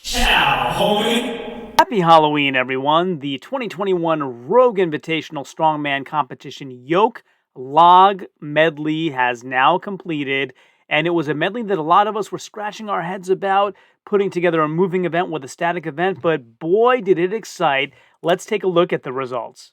Ciao, homie! Happy Halloween, everyone. The 2021 Rogue Invitational Strongman Competition Yoke Log Medley has now completed, and it was a medley that a lot of us were scratching our heads about, putting together a moving event with a static event, but boy, did it excite. Let's take a look at the results.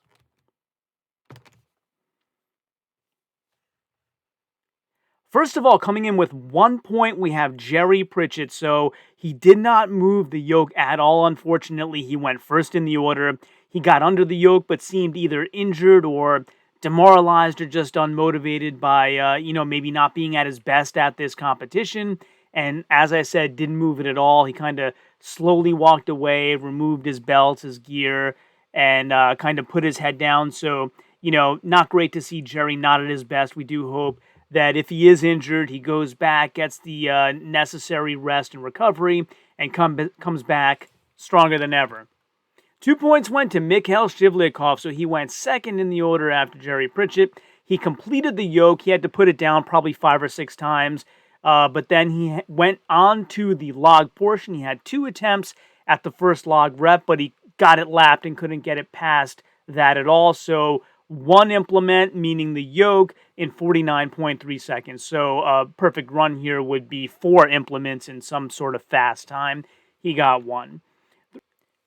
First of all, coming in with 1 point, we have Jerry Pritchett. So he did not move the yoke at all, unfortunately. He went first in the order. He got under the yoke, but seemed either injured or demoralized or just unmotivated by, maybe not being at his best at this competition. And as I said, didn't move it at all. He kind of slowly walked away, removed his belt, his gear, and kind of put his head down. So, not great to see Jerry not at his best. We do hope that if he is injured, he goes back, gets the necessary rest and recovery, and comes back stronger than ever. 2 points went to Mikhail Shuvkov, so he went second in the order after Jerry Pritchett. He completed the yoke. He had to put it down probably 5 or 6 times, but then he went on to the log portion. He had 2 attempts at the first log rep, but he got it lapped and couldn't get it past that at all. So 1 implement, meaning the yoke, in 49.3 seconds. So a perfect run here would be 4 implements in some sort of fast time. He got 1.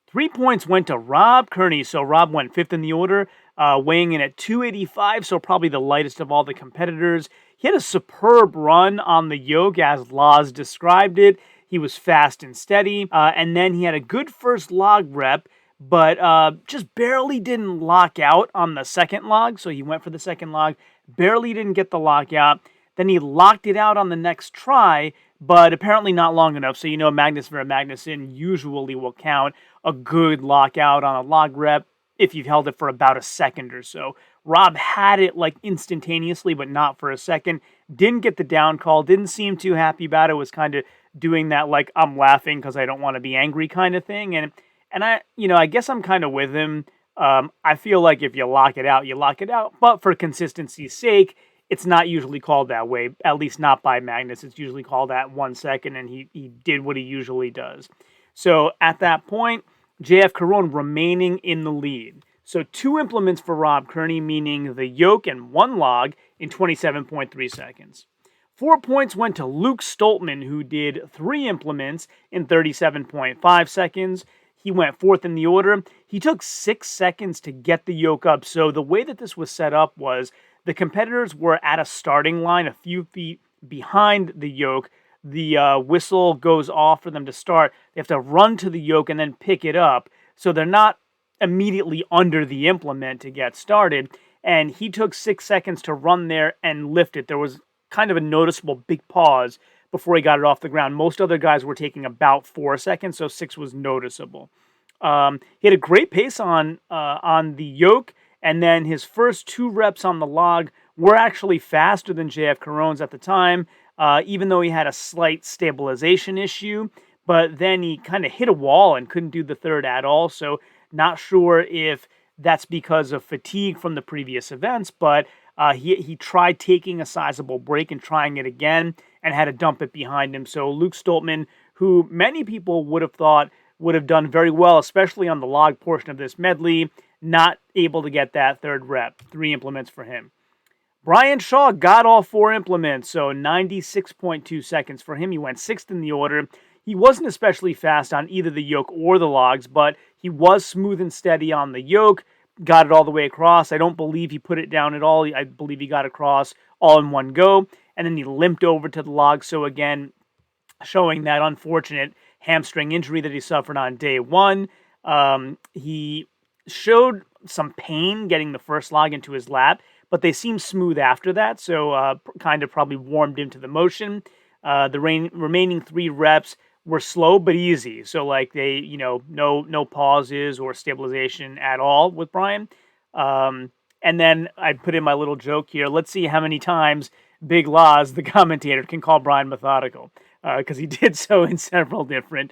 3 points went to Rob Kearney. So Rob went 5th in the order, weighing in at 285, so probably the lightest of all the competitors. He had a superb run on the yoke, as Laz described it. He was fast and steady, and then he had a good first log rep, but just barely didn't lock out on the second log. So he went for the second log, barely didn't get the lockout. Then he locked it out on the next try, but apparently not long enough. So Magnus Vera Magnuson usually will count a good lockout on a log rep if you've held it for about a second or so. Rob had it like instantaneously, but not for a second. Didn't get the down call, didn't seem too happy about it, was kind of doing that like I'm laughing because I don't want to be angry kind of thing. And I guess I'm kind of with him. I feel like if you lock it out, you lock it out. But for consistency's sake, it's not usually called that way, at least not by Magnus. It's usually called at 1 second, and he did what he usually does. So at that point, JF Caron remaining in the lead. So 2 implements for Rob Kearney, meaning the yoke and 1 log in 27.3 seconds. 4 points went to Luke Stoltman, who did 3 implements in 37.5 seconds. He went 4th in the order. He took 6 seconds to get the yoke up. So the way that this was set up was the competitors were at a starting line a few feet behind the yoke. The whistle goes off for them to start. They have to run to the yoke and then pick it up. So they're not immediately under the implement to get started. And he took 6 seconds to run there and lift it. There was kind of a noticeable big pause before he got it off the ground. Most other guys were taking about 4 seconds, so 6 was noticeable. He had a great pace on the yoke, and then his first 2 reps on the log were actually faster than JF Caron's at the time, even though he had a slight stabilization issue. But then he kind of hit a wall and couldn't do the third at all, so not sure if that's because of fatigue from the previous events, but he tried taking a sizable break and trying it again and had to dump it behind him. So Luke Stoltman, who many people would have thought would have done very well, especially on the log portion of this medley, not able to get that third rep. 3 implements for him. Brian Shaw got all 4 implements, so 96.2 seconds for him. He went 6th in the order. He wasn't especially fast on either the yoke or the logs, but he was smooth and steady on the yoke, got it all the way across. I don't believe he put it down at all. I believe he got across all in one go, and then he limped over to the log. So again, showing that unfortunate hamstring injury that he suffered on day 1. He showed some pain getting the first log into his lap, but they seemed smooth after that, so kind of probably warmed into the motion. The remaining 3 reps were slow but easy, so like they, no pauses or stabilization at all with Brian. And then I put in my little joke here. Let's see how many times Big Laz, the commentator, can call Brian methodical, because he did so in several different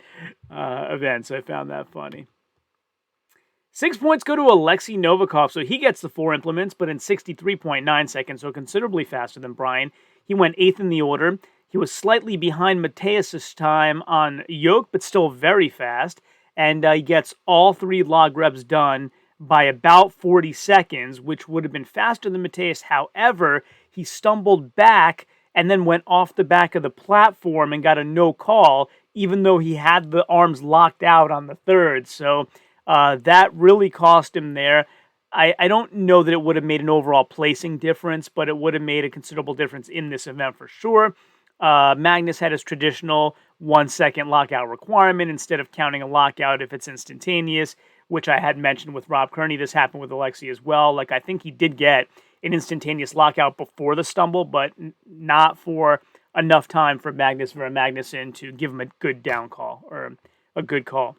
events. I found that funny. 6 points go to Alexi Novikov, so he gets the 4 implements, but in 63.9 seconds, so considerably faster than Brian. He went 8th in the order. He was slightly behind Mateus's time on Yoke, but still very fast. And he gets all 3 log reps done by about 40 seconds, which would have been faster than Mateus. However, he stumbled back and then went off the back of the platform and got a no call, even though he had the arms locked out on the third. So that really cost him there. I don't know that it would have made an overall placing difference, but it would have made a considerable difference in this event for sure. Magnus had his traditional 1 second lockout requirement instead of counting a lockout if it's instantaneous, which I had mentioned with Rob Kearney. This happened with Alexi as well. Like, I think he did get an instantaneous lockout before the stumble, but not for enough time for Magnus Magnuson to give him a good down call or a good call.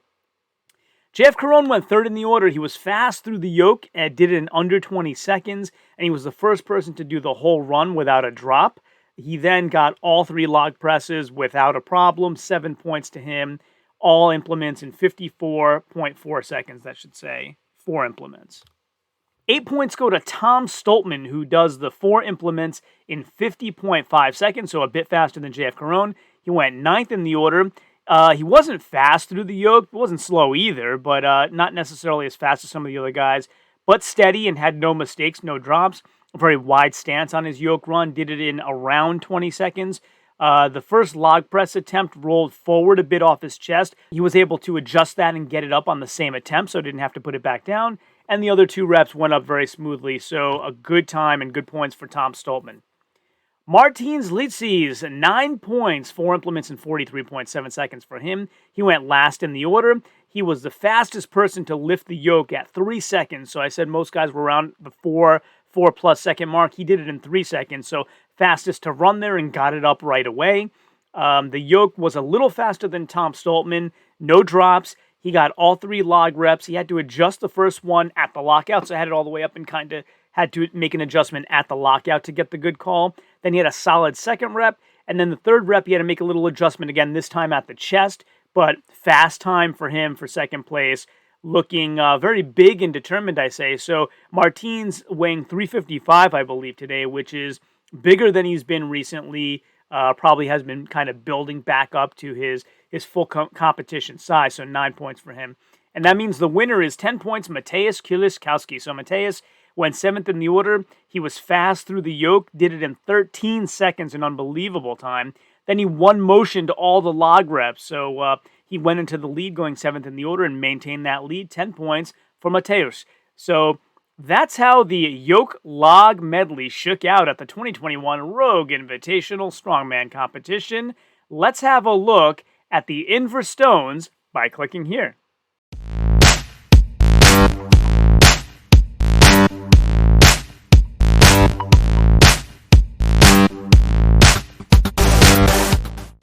JF Caron went third in the order. He was fast through the yoke and did it in under 20 seconds, and he was the first person to do the whole run without a drop. He then got all 3 log presses without a problem, 7 points to him, all implements in 54.4 seconds, that should say, 4 implements. 8 points go to Tom Stoltman, who does the 4 implements in 50.5 seconds, so a bit faster than JF Caron. He went 9th in the order. He wasn't fast through the yoke, wasn't slow either, but not necessarily as fast as some of the other guys, but steady and had no mistakes, no drops. A very wide stance on his yoke run, did it in around 20 seconds. The first log press attempt rolled forward a bit off his chest. He was able to adjust that and get it up on the same attempt, so didn't have to put it back down. And the other 2 reps went up very smoothly, so a good time and good points for Tom Stoltman. Martins Litzis, 9 points, 4 implements in 43.7 seconds for him. He went last in the order. He was the fastest person to lift the yoke at 3 seconds. So I said most guys were around the 4+ second mark. He did it in 3 seconds. So fastest to run there and got it up right away. The yoke was a little faster than Tom Stoltman. No drops. He got all 3 log reps. He had to adjust the first one at the lockout. So I had it all the way up and kind of had to make an adjustment at the lockout to get the good call. Then he had a solid second rep. And then the third rep, he had to make a little adjustment again, this time at the chest. But fast time for him for second place. Looking very big and determined, I say. So Martins weighing 355, I believe, today, which is bigger than he's been recently. Probably has been kind of building back up to his full competition size. So 9 points for him. And that means the winner is 10 points, Mateusz Kieliszkowski. So Mateusz went 7th in the order. He was fast through the yoke, did it in 13 seconds, an unbelievable time. Then he one motioned all the log reps. So he went into the lead going 7th in the order and maintained that lead, 10 points for Mateusz. So that's how the yoke log medley shook out at the 2021 Rogue Invitational Strongman competition. Let's have a look at the Inverstones by clicking here.